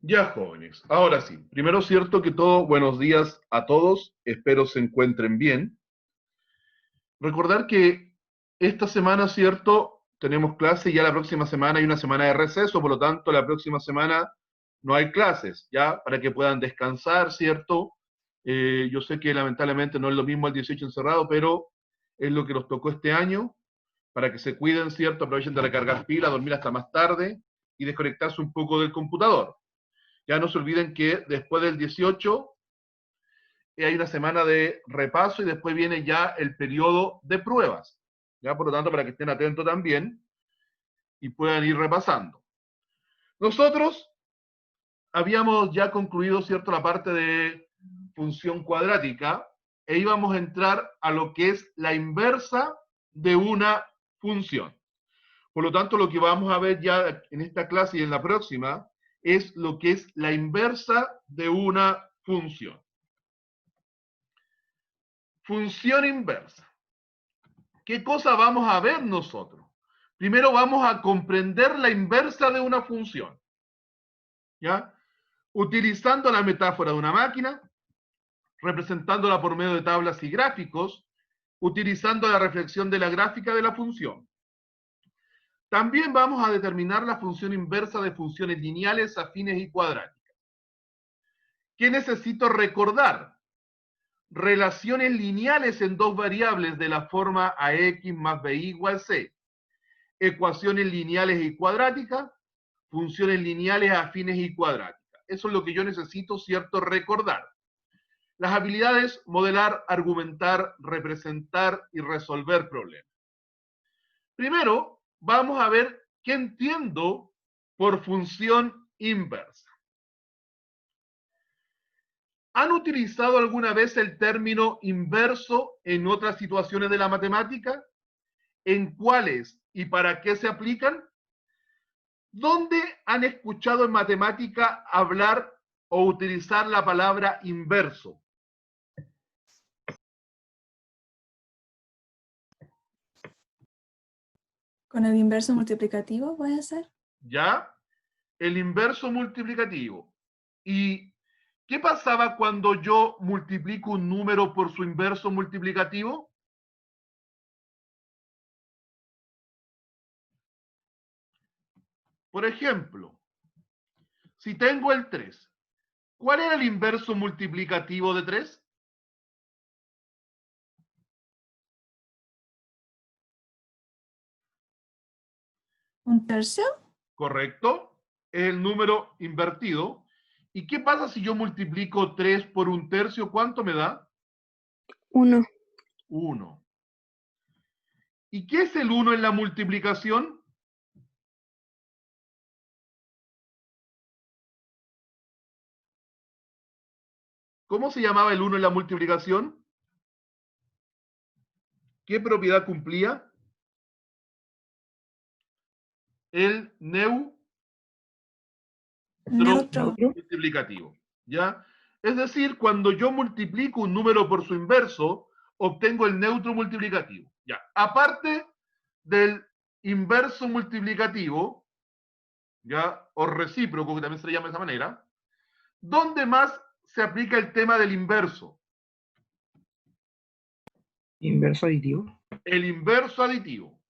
Ya, jóvenes. Ahora sí. Primero, cierto que todo, buenos días a todos. Espero se encuentren bien. Recordar que esta semana, cierto, tenemos clase y ya la próxima semana hay una semana de receso, por lo tanto, la próxima semana no hay clases, ya, para que puedan descansar, cierto. Yo sé que lamentablemente no es lo mismo el 18 encerrado, pero es lo que nos tocó este año, para que se cuiden, cierto, aprovechen de recargar pilas, dormir hasta más tarde y desconectarse un poco del computador. Ya no se olviden que después del 18 hay una semana de repaso y después viene ya el periodo de pruebas. Ya, por lo tanto, para que estén atentos también y puedan ir repasando. Nosotros habíamos ya concluido, cierto, la parte de función cuadrática e íbamos a entrar a lo que es la inversa de una función. Por lo tanto, lo que vamos a ver ya en esta clase y en la próxima es lo que es la inversa de una función. Función inversa. ¿Qué cosa vamos a ver nosotros? Primero vamos a comprender la inversa de una función. ¿Ya? Utilizando la metáfora de una máquina, representándola por medio de tablas y gráficos, utilizando la reflexión de la gráfica de la función. También vamos a determinar la función inversa de funciones lineales, afines y cuadráticas. ¿Qué necesito recordar? Relaciones lineales en dos variables de la forma ax más by igual c. Ecuaciones lineales y cuadráticas, funciones lineales, afines y cuadráticas. Eso es lo que yo necesito, cierto, recordar. Las habilidades: modelar, argumentar, representar y resolver problemas. Primero, vamos a ver qué entiendo por función inversa. ¿Han utilizado alguna vez el término inverso en otras situaciones de la matemática? ¿En cuáles y para qué se aplican? ¿Dónde han escuchado en matemática hablar o utilizar la palabra inverso? ¿Con el inverso multiplicativo puede ser? ¿Ya? El inverso multiplicativo. ¿Y qué pasaba cuando yo multiplico un número por su inverso multiplicativo? Por ejemplo, si tengo el 3, ¿cuál era el inverso multiplicativo de 3? ¿Un tercio? ¿Correcto? El número invertido. ¿Y qué pasa si yo multiplico 3 por un tercio? ¿Cuánto me da? 1. 1. ¿Y qué es el 1 en la multiplicación? ¿Cómo se llamaba el 1 en la multiplicación? ¿Qué propiedad cumplía? El neutro Neutro. multiplicativo. ¿Ya? Es decir, cuando yo multiplico un número por su inverso, obtengo el neutro multiplicativo. ¿Ya? Aparte del inverso multiplicativo, ¿ya? O recíproco, que también se le llama de esa manera, ¿dónde más se aplica el tema del inverso? Inverso aditivo. El inverso aditivo.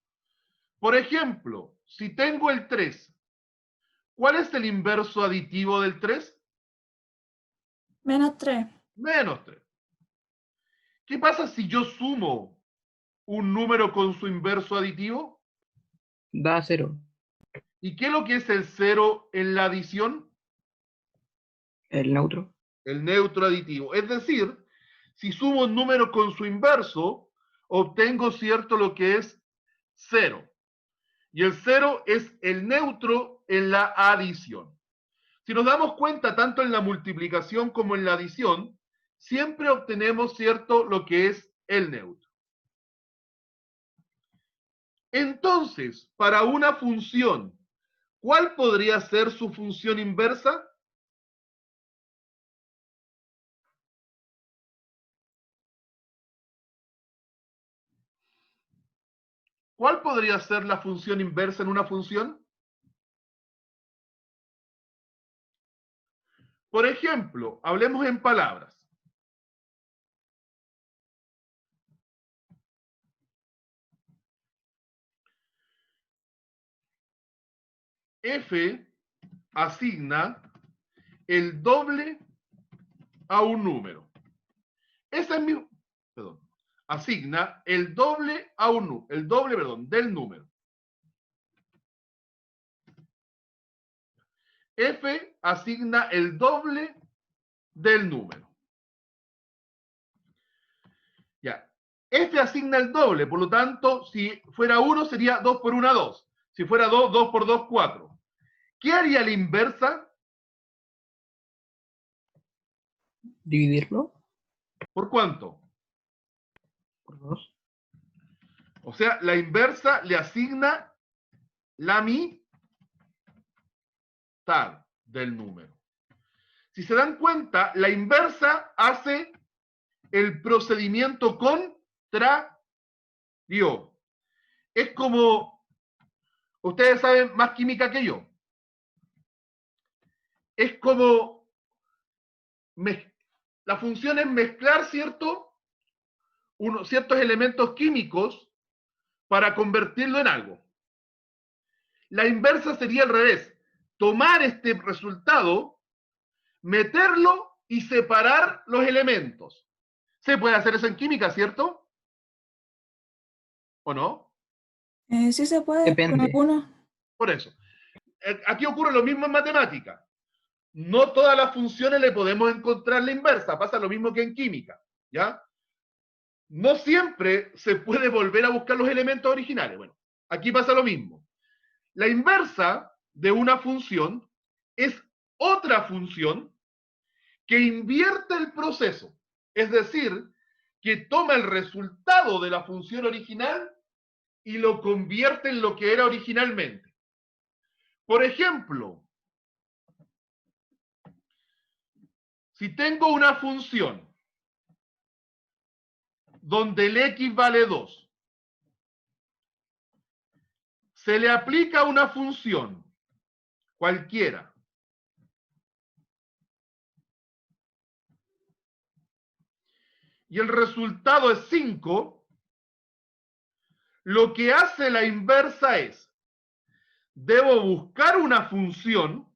Por ejemplo, si tengo el 3, ¿cuál es el inverso aditivo del 3? Menos 3. Menos 3. ¿Qué pasa si yo sumo un número con su inverso aditivo? Da 0. ¿Y qué es lo que es el 0 en la adición? El neutro. El neutro aditivo. Es decir, si sumo un número con su inverso, obtengo, cierto, lo que es 0. Y el 0 es el neutro en la adición. Si nos damos cuenta, tanto en la multiplicación como en la adición, siempre obtenemos, cierto, lo que es el neutro. Entonces, para una función, ¿cuál podría ser su función inversa? ¿Cuál podría ser la función inversa en una función? Por ejemplo, hablemos en palabras. F asigna el doble a un número. Esa es mi, perdón, asigna el doble a un el doble, perdón, del número. F asigna el doble del número. Ya. F asigna el doble, por lo tanto, si fuera 1 sería 2 por 1, 2. Si fuera 2, 2 por 2, 4. ¿Qué haría la inversa? Dividirlo ¿Por cuánto? por 2. O sea, la inversa le asigna la mitad del número. Si se dan cuenta, la inversa hace el procedimiento contrario. Es como, ustedes saben más química que yo. Es como, la función es mezclar, ¿cierto? Ciertos elementos químicos para convertirlo en algo. La inversa sería al revés. Tomar este resultado, meterlo y separar los elementos. Se puede hacer eso en química, ¿cierto? ¿O no? Sí se puede, con Depende. algunos. Por eso. Aquí ocurre lo mismo en matemática. No todas las funciones le podemos encontrar la inversa. Pasa lo mismo que en química. ¿Ya? No siempre se puede volver a buscar los elementos originales. Bueno, aquí pasa lo mismo. La inversa de una función es otra función que invierte el proceso. Es decir, que toma el resultado de la función original y lo convierte en lo que era originalmente. Por ejemplo, si tengo una función donde el x vale 2, se le aplica una función cualquiera y el resultado es 5, lo que hace la inversa es, debo buscar una función,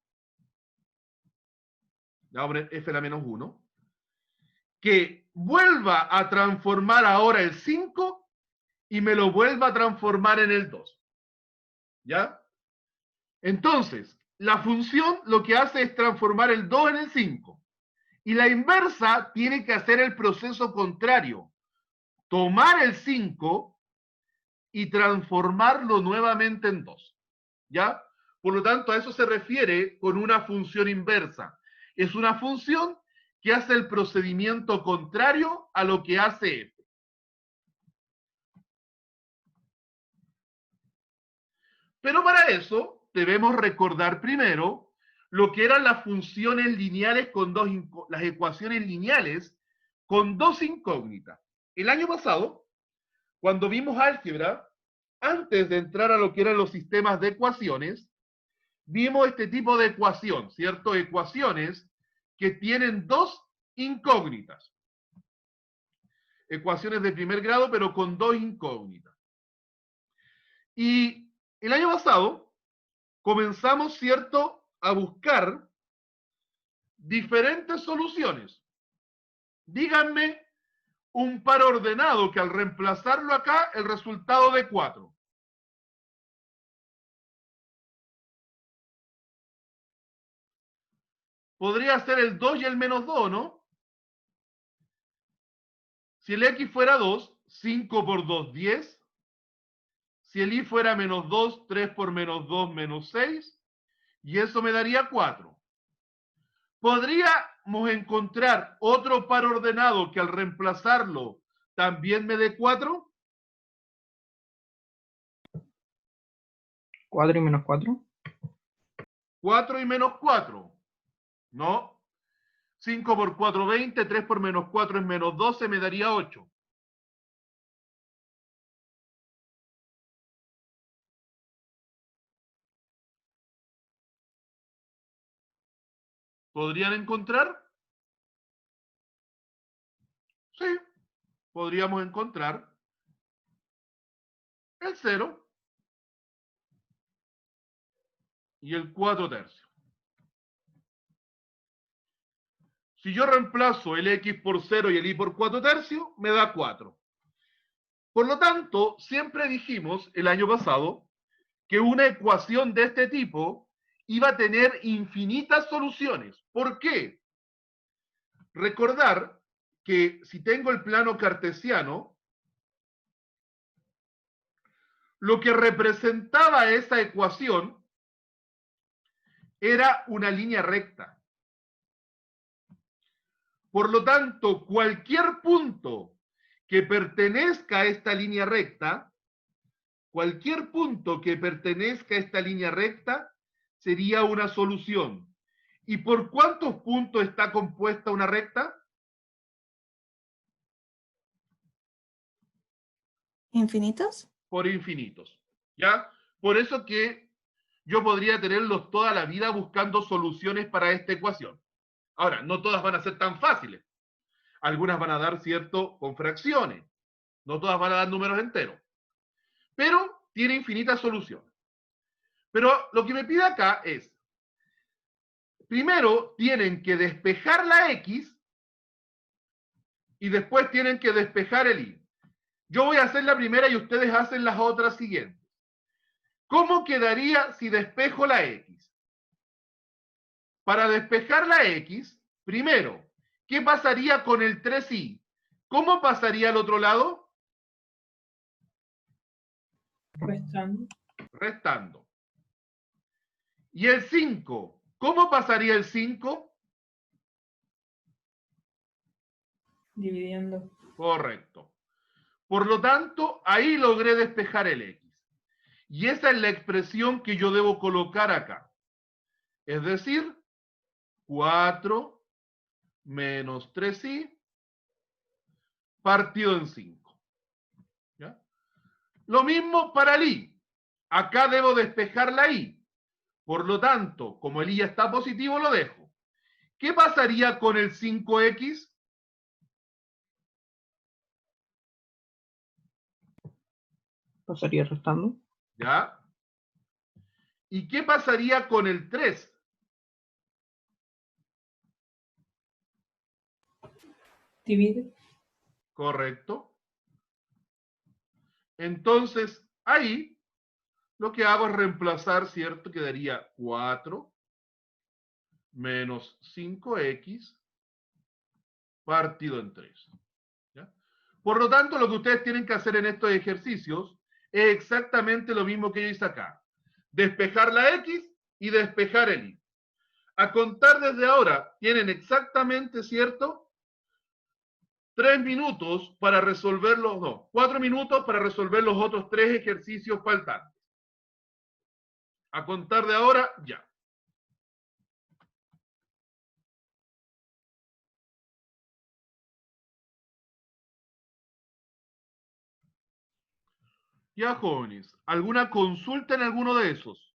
ya voy a poner f a la menos 1, que vuelva a transformar ahora el 5 y me lo vuelva a transformar en el 2. ¿Ya? Entonces, la función lo que hace es transformar el 2 en el 5. Y la inversa tiene que hacer el proceso contrario. Tomar el 5 y transformarlo nuevamente en 2. ¿Ya? Por lo tanto, a eso se refiere con una función inversa. Es una función que hace el procedimiento contrario a lo que hace f. Pero para eso debemos recordar primero lo que eran las funciones lineales con las ecuaciones lineales con dos incógnitas. El año pasado, cuando vimos álgebra, antes de entrar a lo que eran los sistemas de ecuaciones, vimos este tipo de ecuación, ¿cierto? Ecuaciones que tienen dos incógnitas. Ecuaciones de primer grado, pero con dos incógnitas. Y el año pasado comenzamos, ¿cierto?, a buscar diferentes soluciones. Díganme un par ordenado que al reemplazarlo acá, el resultado de 4. Podría ser el 2 y el menos 2, ¿no? Si el x fuera 2, 5 por 2, 10. Si el y fuera menos 2, 3 por menos 2, menos 6. Y eso me daría 4. ¿Podríamos encontrar otro par ordenado que al reemplazarlo también me dé 4? 4 y menos 4. 4 y menos 4. No. 5 por 4, 20. 3 por menos 4 es menos 12, me daría 8. ¿Podrían encontrar? Sí, podríamos encontrar el 0 y el 4/3. Si yo reemplazo el x por 0 y el y por 4/3, me da 4. Por lo tanto, siempre dijimos el año pasado que una ecuación de este tipo iba a tener infinitas soluciones. ¿Por qué? Recordar que si tengo el plano cartesiano, lo que representaba esa ecuación era una línea recta. Por lo tanto, cualquier punto que pertenezca a esta línea recta, sería una solución. ¿Y por cuántos puntos está compuesta una recta? ¿Infinitos? Por infinitos. ¿Ya? Por eso que yo podría tenerlos toda la vida buscando soluciones para esta ecuación. Ahora, no todas van a ser tan fáciles. Algunas van a dar, cierto, con fracciones. No todas van a dar números enteros. Pero tiene infinitas soluciones. Pero lo que me pide acá es, primero tienen que despejar la x y después tienen que despejar el y. Yo voy a hacer la primera y ustedes hacen las otras siguientes. ¿Cómo quedaría si despejo la x? Para despejar la x, primero, ¿qué pasaría con el 3y? ¿Cómo pasaría al otro lado? Restando. Restando. ¿Y el 5? ¿Cómo pasaría el 5? Dividiendo. Correcto. Por lo tanto, ahí logré despejar el x. Y esa es la expresión que yo debo colocar acá. Es decir, 4 menos 3y partido en 5. ¿Ya? Lo mismo para el y. Acá debo despejar la y. Por lo tanto, como el y ya está positivo, lo dejo. ¿Qué pasaría con el 5x? Pasaría restando. ¿Ya? ¿Y qué pasaría con el 3? Divide. Correcto. Entonces, ahí lo que hago es reemplazar, ¿cierto? Quedaría 4 menos 5x partido en 3. ¿Ya? Por lo tanto, lo que ustedes tienen que hacer en estos ejercicios es exactamente lo mismo que yo hice acá. Despejar la x y despejar el y. A contar desde ahora, tienen exactamente, ¿cierto? 3 minutos para resolver los dos. 4 minutos para resolver los otros 3 ejercicios faltantes. A contar de ahora, ya. Ya, jóvenes, ¿alguna consulta en alguno de esos?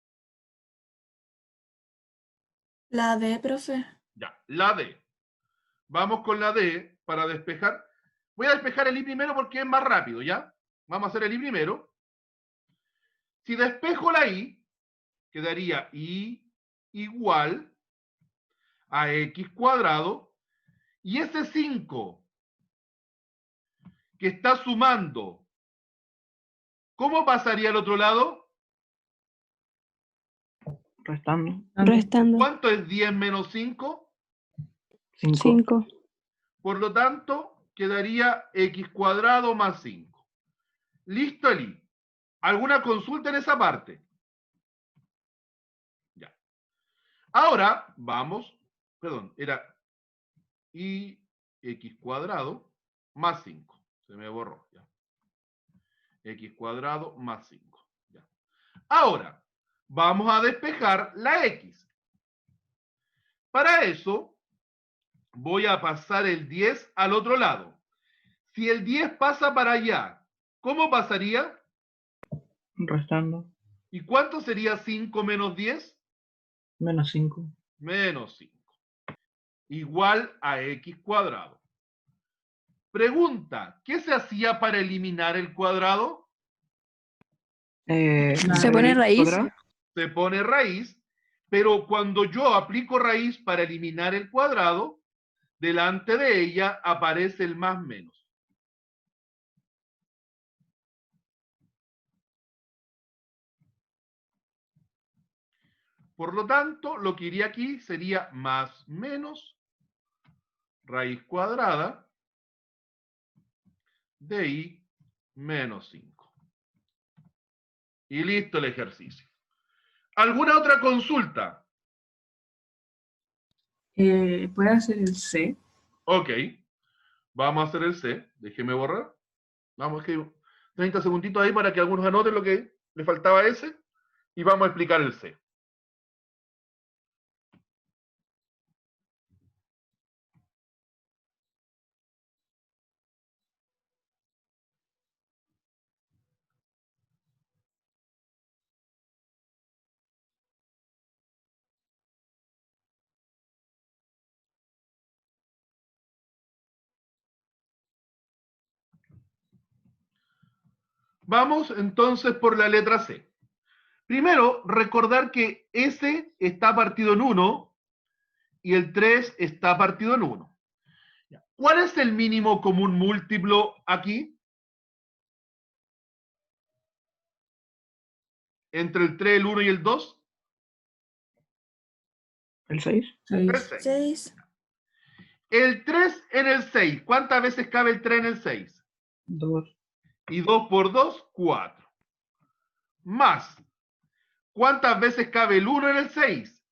La D, profe. Ya, la D. Vamos con la D para despejar. Voy a despejar el I primero porque es más rápido, ¿ya? Vamos a hacer el I primero. Si despejo la I, quedaría I igual a X cuadrado. Y ese 5 que está sumando, ¿cómo pasaría al otro lado? Restando. Restando. ¿Cuánto es 10 menos 5? 5. Por lo tanto, quedaría X cuadrado más 5. Listo el I. ¿Alguna consulta en esa parte? Ya. Ahora, vamos, perdón, era I X cuadrado más 5. Se me borró, ya. X cuadrado más 5. Ya. Ahora, vamos a despejar la X. Para eso, voy a pasar el 10 al otro lado. Si el 10 pasa para allá, ¿cómo pasaría? Restando. ¿Y cuánto sería 5 menos 10? Menos 5. Menos 5. igual a x cuadrado. Pregunta, ¿qué se hacía para eliminar el cuadrado? Se pone raíz. cuadrada. Se pone raíz, pero cuando yo aplico raíz para eliminar el cuadrado, delante de ella aparece el más menos. Por lo tanto, lo que iría aquí sería más menos raíz cuadrada de i menos 5. Y listo el ejercicio. ¿Alguna otra consulta? ¿Puede hacer el C? Ok. Vamos a hacer el C. Déjeme borrar. Vamos, que 30 segunditos ahí para que algunos anoten lo que le faltaba a ese. Y vamos a explicar el C. Vamos entonces por la letra C. Primero, recordar que S está partido en 1 y el 3 está partido en 1. ¿Cuál es el mínimo común múltiplo aquí? Entre el 3, el 1 y el 2. El 6. El 6. 6. 6. El 3 en el 6. ¿Cuántas veces cabe el 3 en el 6? 2. Y 2 por 2, 4. Más. ¿Cuántas veces cabe el 1 en el 6?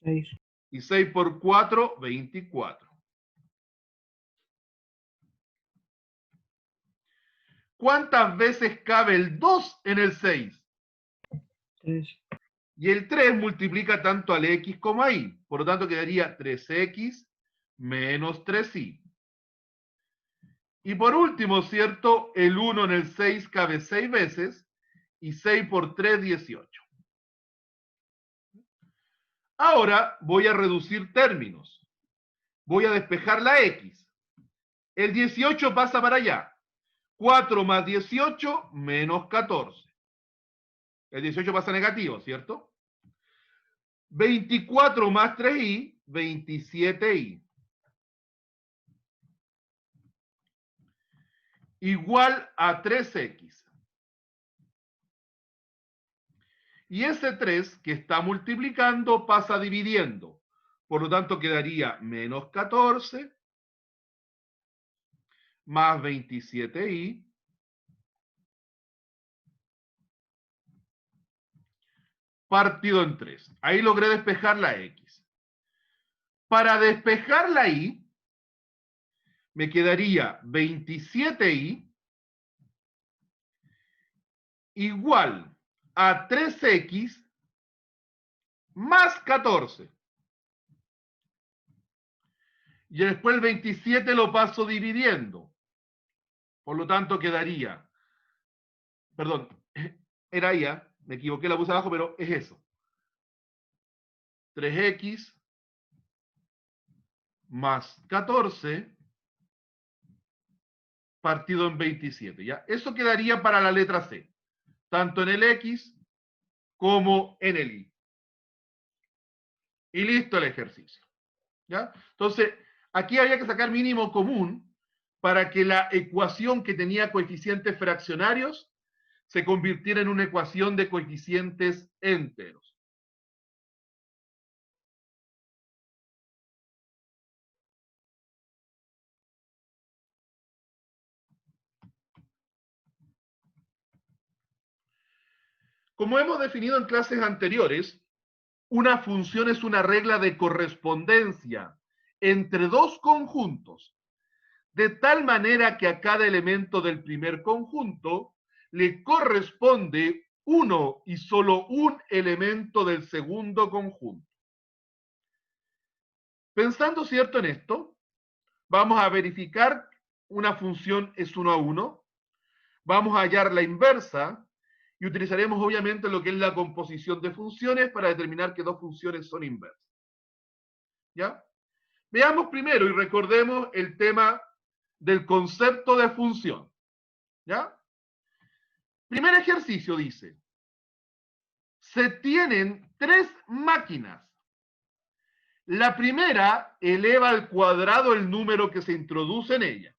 6. Y 6 por 4, 24. ¿Cuántas veces cabe el 2 en el 6? 3. Y el 3 multiplica tanto al x como a y. Por lo tanto, quedaría 3x menos 3y. Y por último, ¿cierto? El 1 en el 6 cabe 6 veces. Y 6 por 3, 18. Ahora voy a reducir términos. Voy a despejar la x. El 18 pasa para allá. 4 más 18 menos 14. El 18 pasa negativo, ¿cierto? 24 más 3i, 27i. Igual a 3x. Y ese 3 que está multiplicando pasa dividiendo. Por lo tanto, quedaría menos 14 más 27i partido en 3. Ahí logré despejar la x. Para despejar la y, me quedaría 27i igual a 3x más 14. Y después el 27 lo paso dividiendo. Por lo tanto, quedaría, perdón, era ya, me equivoqué, la puse abajo, pero es eso. 3x más 14 partido en 27, ¿ya? Eso quedaría para la letra C, tanto en el x como en el y. Y listo el ejercicio, ¿ya? Entonces, aquí había que sacar mínimo común para que la ecuación que tenía coeficientes fraccionarios se convirtiera en una ecuación de coeficientes enteros. Como hemos definido en clases anteriores, una función es una regla de correspondencia entre dos conjuntos, de tal manera que a cada elemento del primer conjunto le corresponde uno y solo un elemento del segundo conjunto. Pensando, ¿cierto?, en esto, vamos a verificar una función es 1 a 1, vamos a hallar la inversa y utilizaremos obviamente lo que es la composición de funciones para determinar que dos funciones son inversas. ¿Ya? Veamos primero y recordemos el tema del concepto de función. ¿Ya? Primer ejercicio dice, se tienen 3 máquinas. La primera eleva al cuadrado el número que se introduce en ella.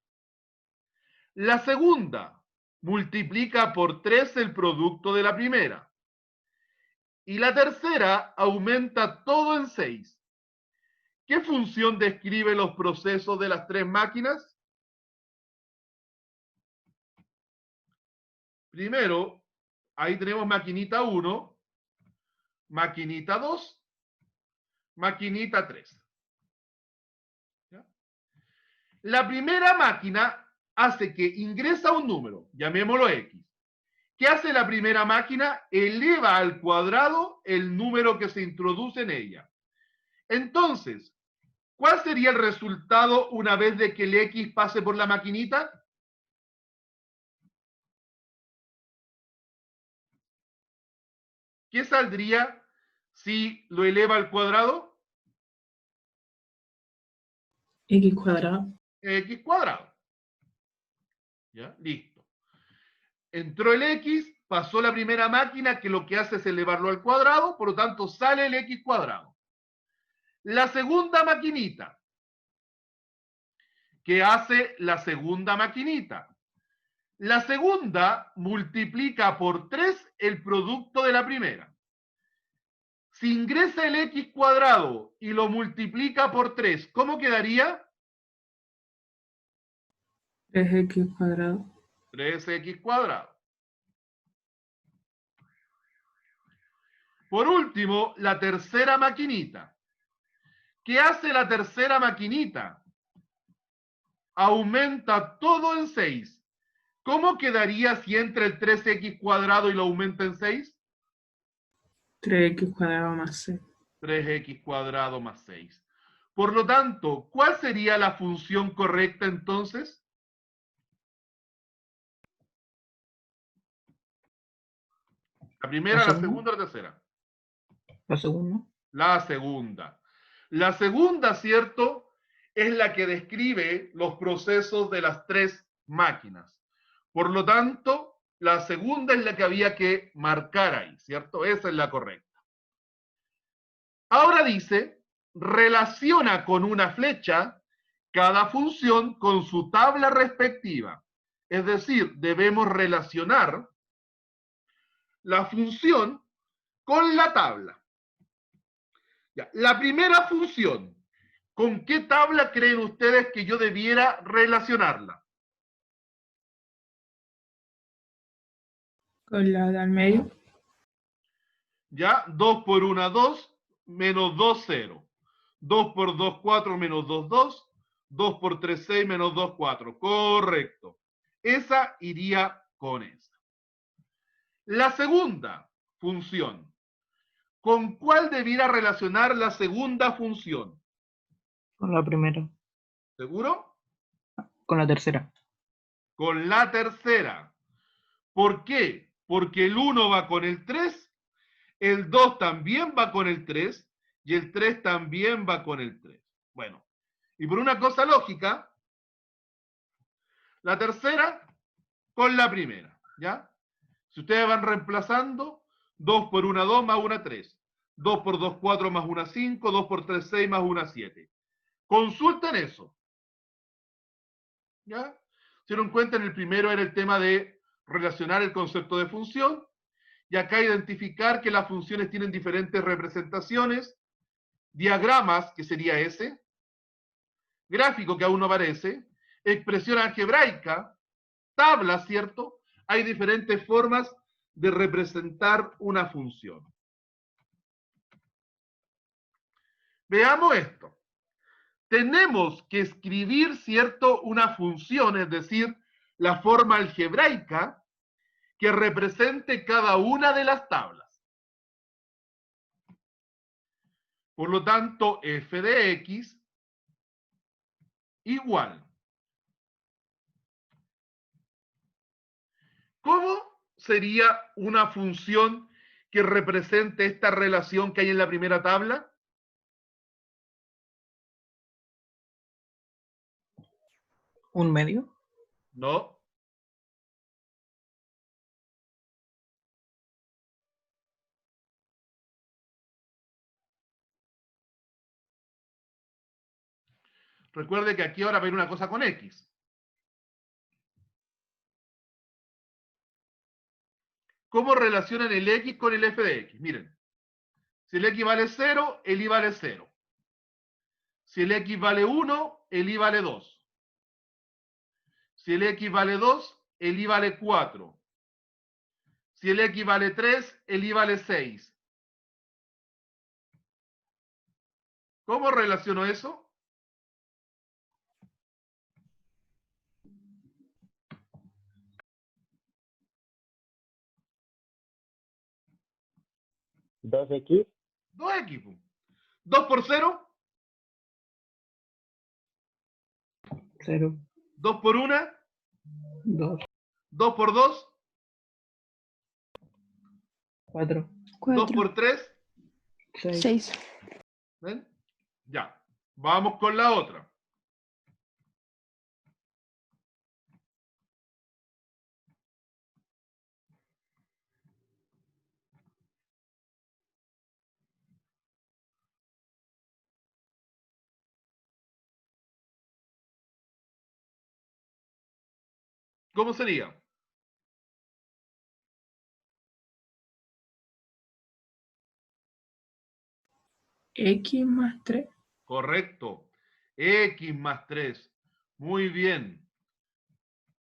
La segunda multiplica por 3 el producto de la primera. Y la tercera aumenta todo en 6. ¿Qué función describe los procesos de las 3 máquinas? Primero, ahí tenemos maquinita 1, maquinita 2, maquinita 3. ¿Ya? La primera máquina hace que ingresa un número, llamémoslo X. ¿Qué hace la primera máquina? Eleva al cuadrado el número que se introduce en ella. Entonces, ¿cuál sería el resultado una vez de que el X pase por la maquinita? ¿Qué saldría si lo eleva al cuadrado? X cuadrado. X cuadrado. ¿Ya? Listo. Entró el X, pasó la primera máquina que lo que hace es elevarlo al cuadrado, por lo tanto sale el X cuadrado. La segunda maquinita. ¿Qué hace la segunda maquinita? La segunda multiplica por 3 el producto de la primera. Si ingresa el X cuadrado y lo multiplica por 3, ¿cómo quedaría? 3x cuadrado. 3x cuadrado. Por último, la tercera maquinita. ¿Qué hace la tercera maquinita? Aumenta todo en 6. ¿Cómo quedaría si entra el 3x cuadrado y lo aumenta en 6? 3x cuadrado más 6. 3x cuadrado más 6. Por lo tanto, ¿cuál sería la función correcta entonces? ¿La primera, la segunda o la tercera? La segunda. La segunda. La segunda, ¿cierto? Es la que describe los procesos de las 3 máquinas. Por lo tanto, la segunda es la que había que marcar ahí, ¿cierto? Esa es la correcta. Ahora dice, relaciona con una flecha cada función con su tabla respectiva. Es decir, debemos relacionar la función con la tabla. Ya, la primera función, ¿con qué tabla creen ustedes que yo debiera relacionarla? Con la de al medio. Ya, 2 por 1, 2, menos 2, 0. 2 por 2, 4, menos 2, 2. 2 por 3, 6, menos 2, 4. Correcto. Esa iría con esa. La segunda función. ¿Con cuál debiera relacionar la segunda función? Con la primera. ¿Seguro? Con la tercera. Con la tercera. ¿Por qué? Porque el 1 va con el 3, el 2 también va con el 3 y el 3 también va con el 3. Bueno, y por una cosa lógica, la tercera con la primera, ¿ya? Si ustedes van reemplazando, 2 por 1, 2 más 1, 3. 2 por 2, 4 más 1, 5. 2 por 3, 6 más 1, 7. Consulten eso. ¿Ya? Se dieron cuenta, en el primero era el tema de relacionar el concepto de función, y acá identificar que las funciones tienen diferentes representaciones, diagramas, que sería ese, gráfico, que aún no aparece, expresión algebraica, tablas, ¿cierto? Hay diferentes formas de representar una función. Veamos esto. Tenemos que escribir, ¿cierto?, una función, es decir, la forma algebraica que represente cada una de las tablas. Por lo tanto, f de x igual. ¿Cómo sería una función que represente esta relación que hay en la primera tabla? ¿Un medio? No. Recuerde que aquí ahora va a ir una cosa con X. ¿Cómo relacionan el X con el f de X? Miren, si el X vale 0, el Y vale 0. Si el X vale 1, el Y vale 2. Si el X vale 2, el Y vale 4. Si el X vale 3, el Y vale 6. ¿Cómo relaciono eso? ¿Dos X? 2X. 2 por 0, 0, 2 por 1, 2, 2 por 2, 4, 2 4, por 3. 6. 6, ¿Ven? Ya. Vamos con la otra. ¿Cómo sería? X más 3. Correcto. X más 3. Muy bien.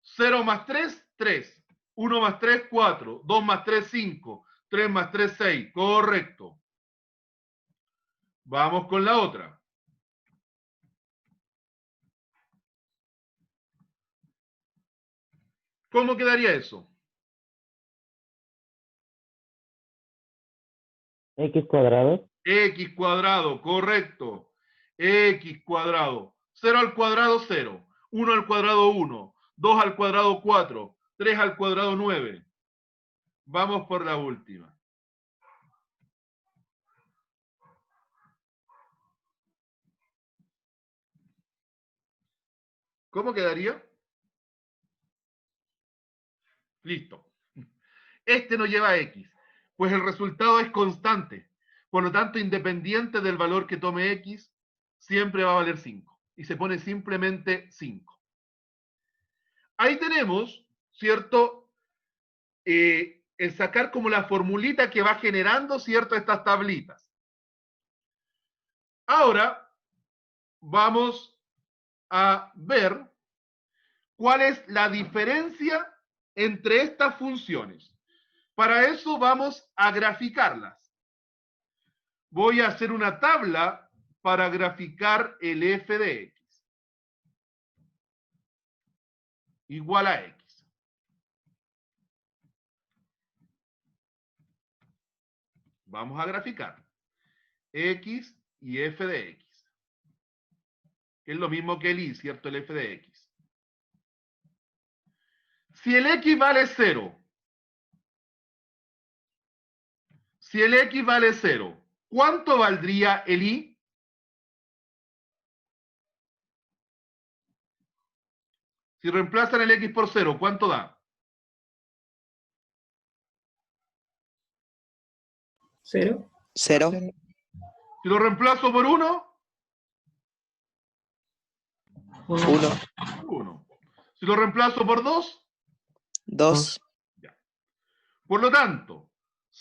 0 más 3, 3. 1 más 3, 4. 2 más 3, 5. 3 más 3, 6. Correcto. Vamos con la otra. ¿Cómo quedaría eso? X cuadrado. X cuadrado, correcto. X cuadrado. 0 al cuadrado, 0. 1 al cuadrado, 1. 2 al cuadrado, 4. 3 al cuadrado, 9. Vamos por la última. ¿Cómo quedaría? Listo. Este no lleva X, pues el resultado es constante. Por lo tanto, independiente del valor que tome X, siempre va a valer 5. Y se pone simplemente 5. Ahí tenemos, ¿cierto? El sacar como la formulita que va generando, ¿cierto? Estas tablitas. Ahora vamos a ver cuál es la diferencia entre estas funciones. Para eso vamos a graficarlas. Voy a hacer una tabla para graficar el f de x. Igual a x. Vamos a graficar x y f de x. Que es lo mismo que el y, ¿cierto? El f de x. Si el x vale 0, si el x vale 0, ¿cuánto valdría el y? Si reemplazan el x por 0, ¿cuánto da? 0. 0, Si lo reemplazo por 1, 1, 1. Si lo reemplazo por 2, 2, por lo tanto,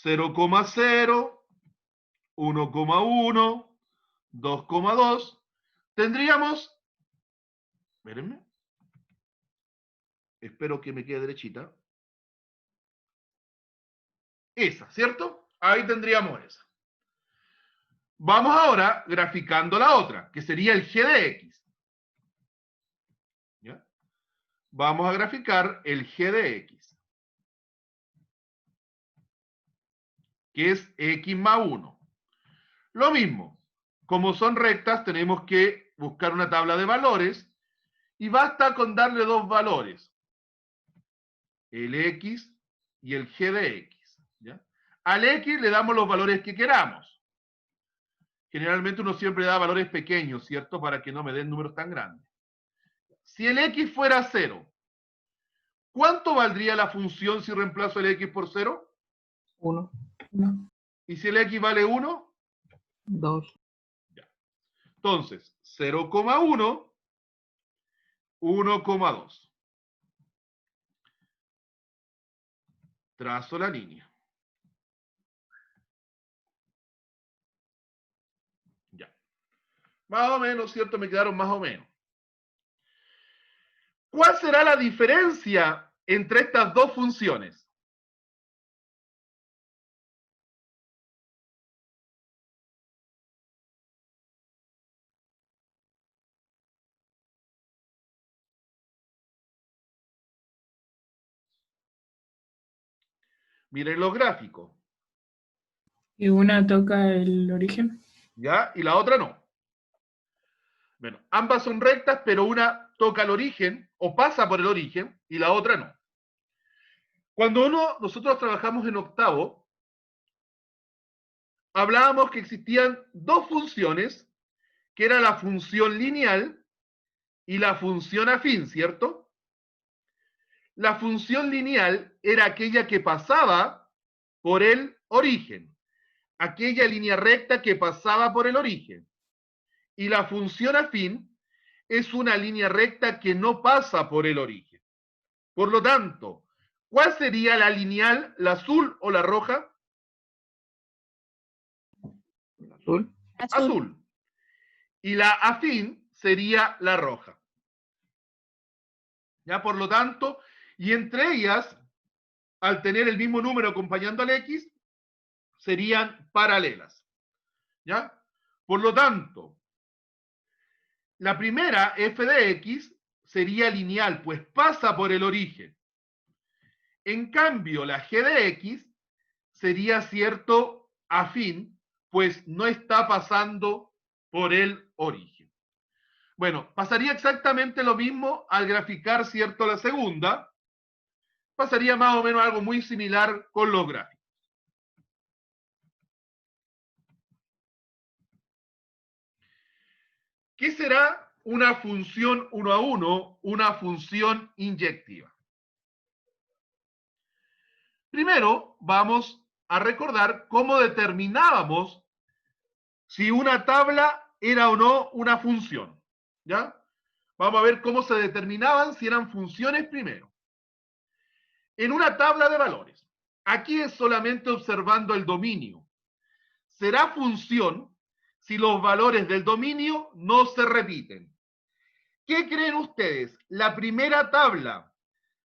0,0, 1,1, 2,2, tendríamos, espérenme, espero que me quede derechita, esa, ¿cierto? Ahí tendríamos esa. Vamos ahora graficando la otra, que sería el g de x. ¿Ya? Vamos a graficar el g de x, que es x más 1. Lo mismo, como son rectas, tenemos que buscar una tabla de valores y basta con darle dos valores, el x y el g de x. ¿Ya? Al x le damos los valores que queramos. Generalmente uno siempre da valores pequeños, ¿cierto? Para que no me den números tan grandes. Si el x fuera 0, ¿cuánto valdría la función si reemplazo el x por 0? 1, No. ¿Y si el x vale 1? 2, Entonces, 0,1, 1,2. Trazo la línea. Ya. Más o menos, ¿cierto? Me quedaron más o menos. ¿Cuál será la diferencia entre estas dos funciones? Miren los gráficos, Y una toca el origen. ¿ya? Y la otra no. Bueno, ambas son rectas, pero una toca el origen o pasa por el origen y la otra no. Cuando nosotros trabajamos en octavo, hablábamos que existían dos funciones, que era la función lineal y la función afín, ¿cierto? La función lineal era aquella que pasaba por el origen, aquella línea recta que pasaba por el origen. Y la función afín es una línea recta que no pasa por el origen. Por lo tanto, ¿cuál sería la lineal, la azul o la roja? azul, Azul. Y la afín sería la roja. ¿Ya? Por lo tanto, y entre ellas, al tener el mismo número acompañando al X, serían paralelas. ¿Ya? Por lo tanto, la primera, f de x, sería lineal, pues pasa por el origen. En cambio, la g de x sería, cierto, afín, pues no está pasando por el origen. Bueno, pasaría exactamente lo mismo al graficar, cierto, la segunda. Pasaría más o menos algo muy similar con los gráficos. ¿Qué será una función 1 a 1, una función inyectiva? Primero, vamos a recordar cómo determinábamos si una tabla era o no una función. ¿Ya? Vamos a ver cómo se determinaban si eran funciones primero. En una tabla de valores, aquí es solamente observando el dominio. Será función si los valores del dominio no se repiten. ¿Qué creen ustedes? ¿La primera tabla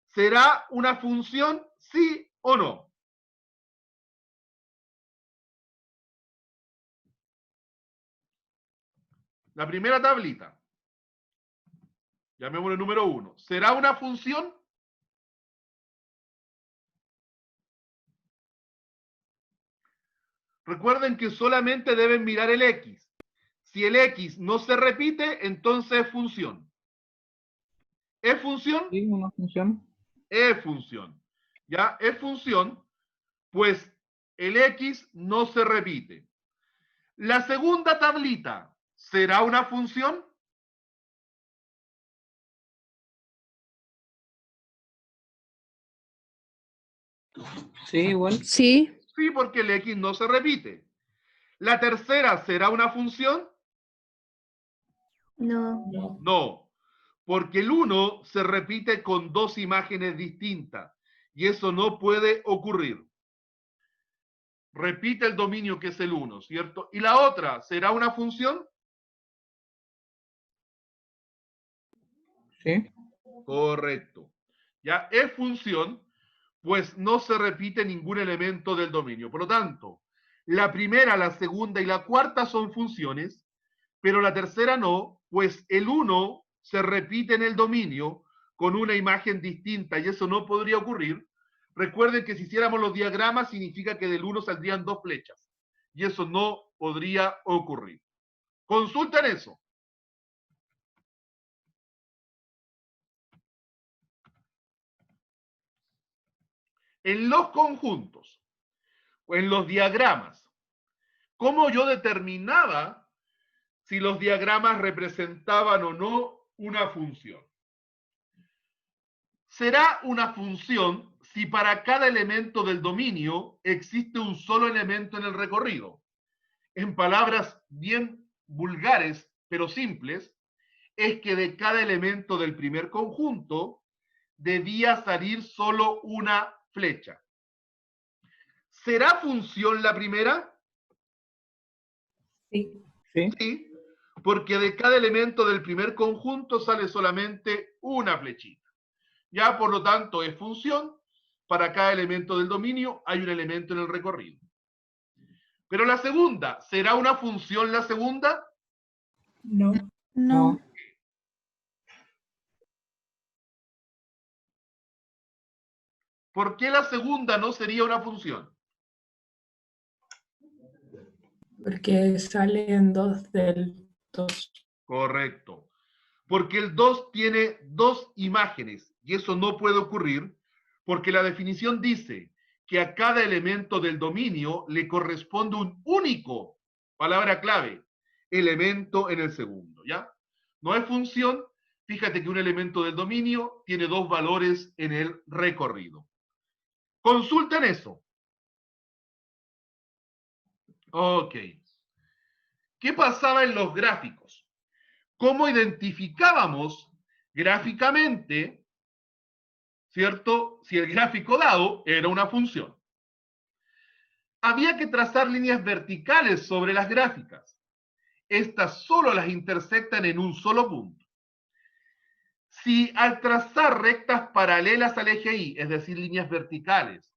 será una función, sí o no? La primera tablita, llamémosle número 1, ¿será una función? Recuerden que solamente deben mirar el X. Si el X no se repite, entonces es función. ¿Es función? sí, una función, Es función. ¿Ya? Es función, pues el X no se repite. La segunda tablita, ¿será una función? sí, igual, Sí, Sí, porque el X no se repite. La tercera, ¿será una función? No. No. No, porque el 1 se repite con dos imágenes distintas y eso no puede ocurrir. Repite el dominio que es el 1, ¿cierto? Y la otra, ¿será una función? sí, Correcto. Ya es función, pues no se repite ningún elemento del dominio. Por lo tanto, la primera, la segunda y la cuarta son funciones, pero la tercera no, pues el 1 se repite en el dominio con una imagen distinta y eso no podría ocurrir. Recuerden que si hiciéramos los diagramas significa que del 1 saldrían dos flechas y eso no podría ocurrir. Consulten eso. En los conjuntos o en los diagramas, ¿cómo yo determinaba si los diagramas representaban o no una función? será una función si para cada elemento del dominio existe un solo elemento en el recorrido. En palabras bien vulgares, pero simples, es que de cada elemento del primer conjunto debía salir solo una flecha. ¿Será función la primera? Sí. Sí. Sí, porque de cada elemento del primer conjunto sale solamente una flechita. Ya, por lo tanto, es función. Para cada elemento del dominio hay un elemento en el recorrido. Pero la segunda, ¿será una función la segunda? No. No. ¿Por qué la segunda no sería una función? Porque salen 2 del 2. Correcto. Porque el 2 tiene dos imágenes y eso no puede ocurrir porque la definición dice que a cada elemento del dominio le corresponde un único, palabra clave, elemento en el segundo, ¿ya? No es función, fíjate que un elemento del dominio tiene dos valores en el recorrido. Consulten eso. Ok. ¿Qué pasaba en los gráficos? ¿Cómo identificábamos gráficamente, cierto, si el gráfico dado era una función? Había que trazar líneas verticales sobre las gráficas. Estas solo las intersectan en un solo punto. Si al trazar rectas paralelas al eje Y, es decir, líneas verticales,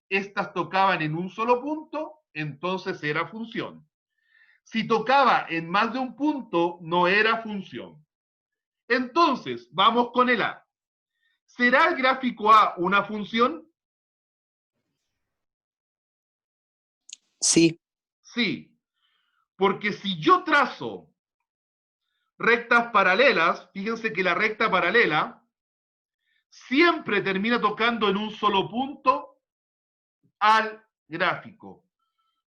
estas tocaban en un solo punto, entonces era función. Si tocaba en más de un punto, no era función. Entonces, vamos con el A. ¿Será el gráfico A una función? Sí. Sí, porque si yo trazo rectas paralelas, fíjense que la recta paralela siempre termina tocando en un solo punto al gráfico.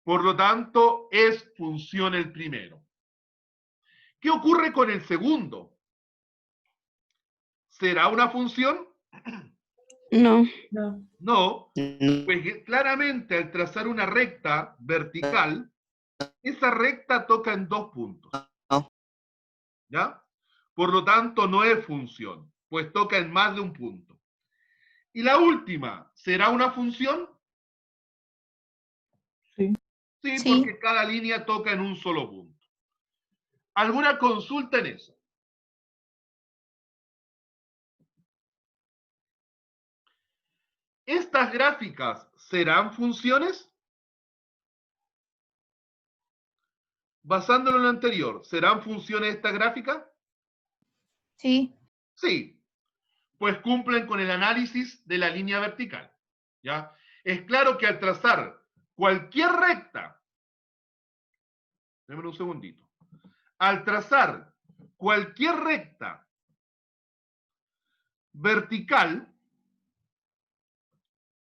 Por lo tanto, es función el primero. ¿Qué ocurre con el segundo? ¿Será una función? No. No. No, No. pues claramente al trazar una recta vertical, esa recta toca en dos puntos. ¿Ya? Por lo tanto, no es función, pues toca en más de un punto. Y la última, ¿será una función? Sí. Sí, Sí. porque cada línea toca en un solo punto. ¿Alguna consulta en eso? ¿Estas gráficas serán funciones? Basándolo en lo anterior, ¿serán funciones esta gráfica? Sí. Sí, pues cumplen con el análisis de la línea vertical. ¿Ya? Es claro que al trazar cualquier recta, déjenme un segundito, al trazar cualquier recta vertical,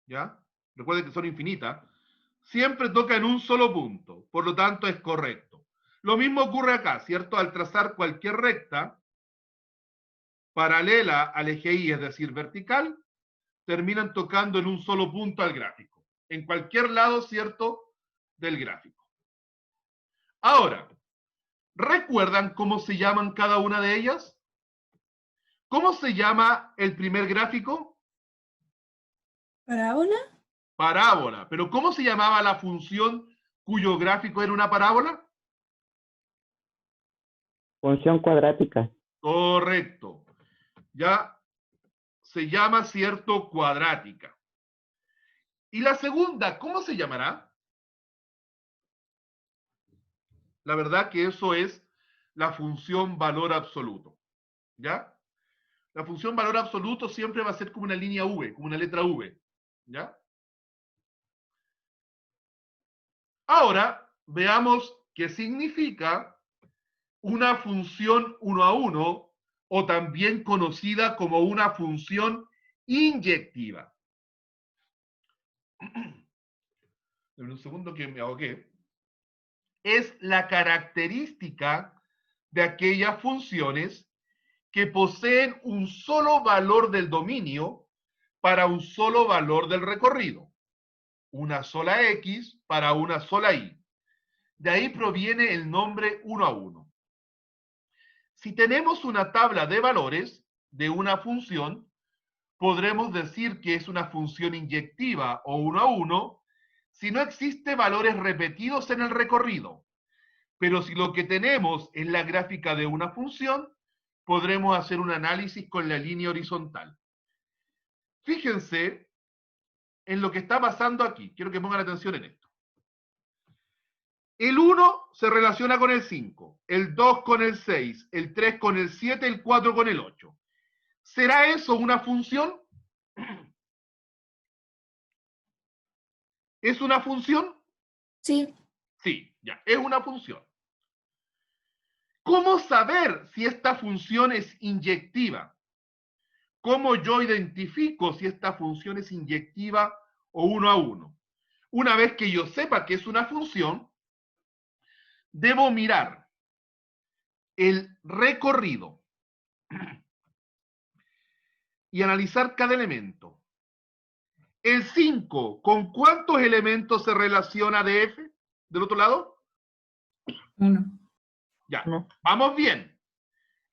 ¿ya? Recuerden que son infinitas, siempre toca en un solo punto, por lo tanto es correcto. Lo mismo ocurre acá, ¿cierto? Al trazar cualquier recta paralela al eje Y, es decir, vertical, terminan tocando en un solo punto al gráfico, en cualquier lado, ¿cierto?, del gráfico. Ahora, ¿recuerdan cómo se llaman cada una de ellas? ¿Cómo se llama el primer gráfico? ¿Parábola? Parábola. ¿Pero cómo se llamaba la función cuyo gráfico era una parábola? Función cuadrática. Correcto. Ya se llama, ¿cierto?, cuadrática. ¿Y la segunda, cómo se llamará? La verdad que eso es la función valor absoluto. ¿Ya? La función valor absoluto siempre va a ser como una línea V, como una letra V. ¿Ya? Ahora, veamos qué significa una función 1 a 1 o también conocida como una función inyectiva. En un segundo que me ahogué. Es la característica de aquellas funciones que poseen un solo valor del dominio para un solo valor del recorrido. Una sola X para una sola Y. De ahí proviene el nombre 1 a 1. Si tenemos una tabla de valores de una función, podremos decir que es una función inyectiva o 1 a 1 si no existe valores repetidos en el recorrido. Pero si lo que tenemos es la gráfica de una función, podremos hacer un análisis con la línea horizontal. Fíjense en lo que está pasando aquí. Quiero que pongan atención en esto. El 1 se relaciona con el 5, el 2 con el 6, el 3 con el 7, el 4 con el 8. ¿Será eso una función? ¿Es una función? Sí. Sí, ya, es una función. ¿Cómo saber si esta función es inyectiva? ¿Cómo yo identifico si esta función es inyectiva o 1 a 1? Una vez que yo sepa que es una función, debo mirar el recorrido y analizar cada elemento. El 5, ¿con cuántos elementos se relaciona de F? ¿Del otro lado? 1. Ya, No. vamos bien.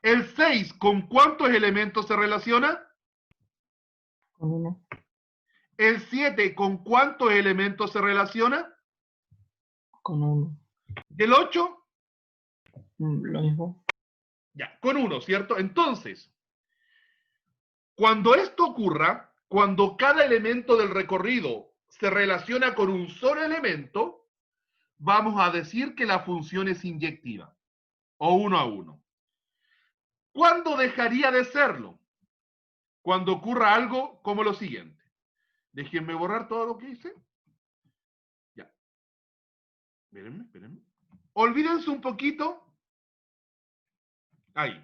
El 6, ¿con cuántos elementos se relaciona? Con 1. El 7, ¿con cuántos elementos se relaciona? Con 1. ¿Y el 8? Lo mismo. Ya, con 1, ¿cierto? Entonces, cuando esto ocurra, cuando cada elemento del recorrido se relaciona con un solo elemento, vamos a decir que la función es inyectiva, o 1 a 1. ¿Cuándo dejaría de serlo? Cuando ocurra algo como lo siguiente. Déjenme borrar todo lo que hice. Ya. Espérenme. Olvídense un poquito. Ahí.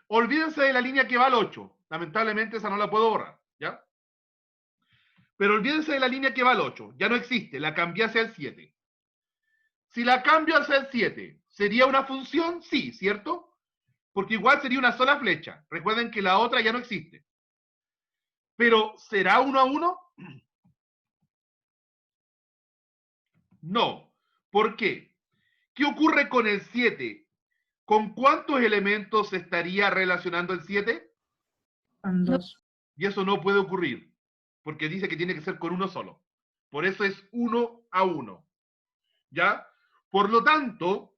Olvídense de la línea que va al 8. Lamentablemente esa no la puedo borrar. ¿Ya? Pero olvídense de la línea que va al 8. Ya no existe. La cambié hacia el 7. Si la cambio hacia el 7, ¿sería una función? Sí, ¿cierto? Porque igual sería una sola flecha. Recuerden que la otra ya no existe. Pero, ¿será 1 a 1? No. ¿Por qué? ¿Qué ocurre con el 7? ¿Con cuántos elementos se estaría relacionando el 7? Con 2. Y eso no puede ocurrir, porque dice que tiene que ser con uno solo. Por eso es 1 a 1. ¿Ya? Por lo tanto,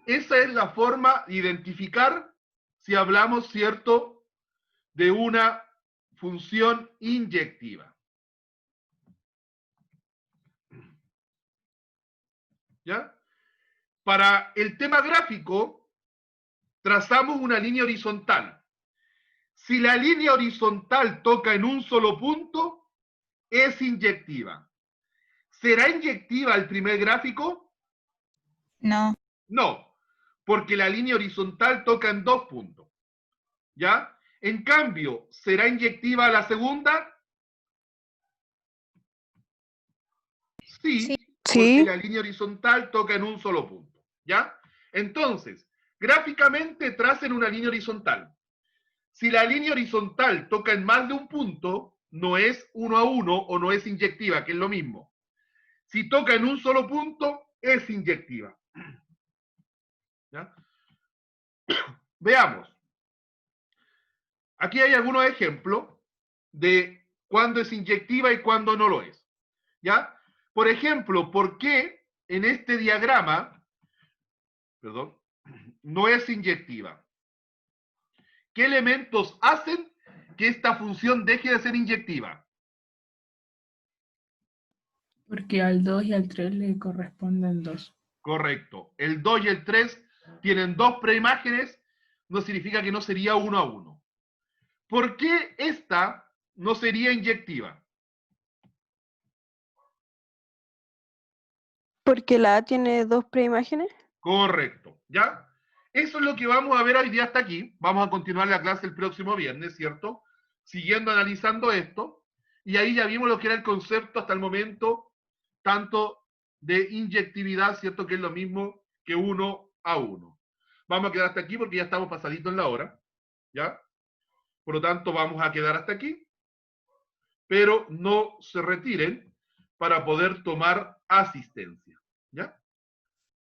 esa es la forma de identificar si hablamos, ¿cierto?, de una función inyectiva. ¿Ya? Para el tema gráfico, trazamos una línea horizontal. Si la línea horizontal toca en un solo punto, es inyectiva. ¿Será inyectiva el primer gráfico? No. No, porque la línea horizontal toca en 2 puntos. ¿Ya? En cambio, ¿será inyectiva la segunda? Sí, porque Sí. la línea horizontal toca en un solo punto. ¿Ya? Entonces, gráficamente tracen una línea horizontal. Si la línea horizontal toca en más de un punto, no es 1 a 1 o no es inyectiva, que es lo mismo. Si toca en un solo punto, es inyectiva. ¿Ya? Veamos. Aquí hay algunos ejemplos de cuándo es inyectiva y cuándo no lo es. ¿Ya? Por ejemplo, ¿por qué en este diagrama, no es inyectiva? ¿Qué elementos hacen que esta función deje de ser inyectiva? Porque al 2 y al 3 le corresponden 2. Correcto. El 2 y el 3 tienen 2 preimágenes, no significa que no sería 1 a 1. ¿Por qué esta no sería inyectiva? Porque la A tiene 2 preimágenes. Correcto. ¿Ya? Eso es lo que vamos a ver hoy día hasta aquí. Vamos a continuar la clase el próximo viernes, ¿cierto? Siguiendo analizando esto. Y ahí ya vimos lo que era el concepto hasta el momento, tanto de inyectividad, ¿cierto? Que es lo mismo que 1 a 1. Vamos a quedar hasta aquí porque ya estamos pasaditos en la hora. ¿Ya? Por lo tanto, vamos a quedar hasta aquí, pero no se retiren para poder tomar asistencia, ¿ya?